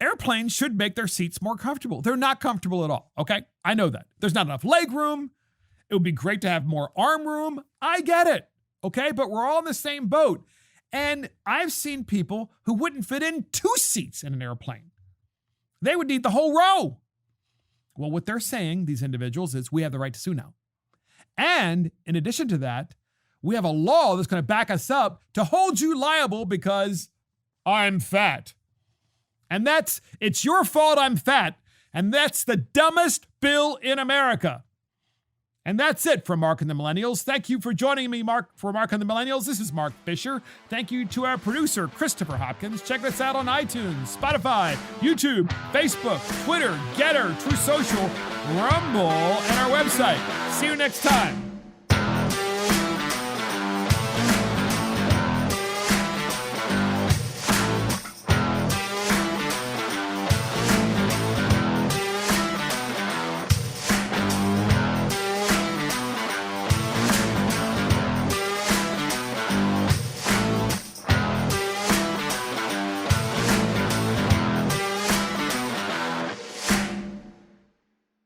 airplanes should make their seats more comfortable. They're not comfortable at all, okay? I know that. There's not enough leg room. It would be great to have more arm room. I get it, okay? But we're all in the same boat. And I've seen people who wouldn't fit in 2 seats in an airplane. They would need the whole row. Well, what they're saying, these individuals, is we have the right to sue now. And in addition to that, we have a law that's going to back us up to hold you liable because I'm fat. And it's your fault I'm fat. And that's the dumbest bill in America. And that's it from Mark and the Millennials. Thank you for joining me, for Mark and the Millennials. This is Mark Fisher. Thank you to our producer, Christopher Hopkins. Check us out on iTunes, Spotify, YouTube, Facebook, Twitter, Getter, True Social, Rumble, and our website. See you next time.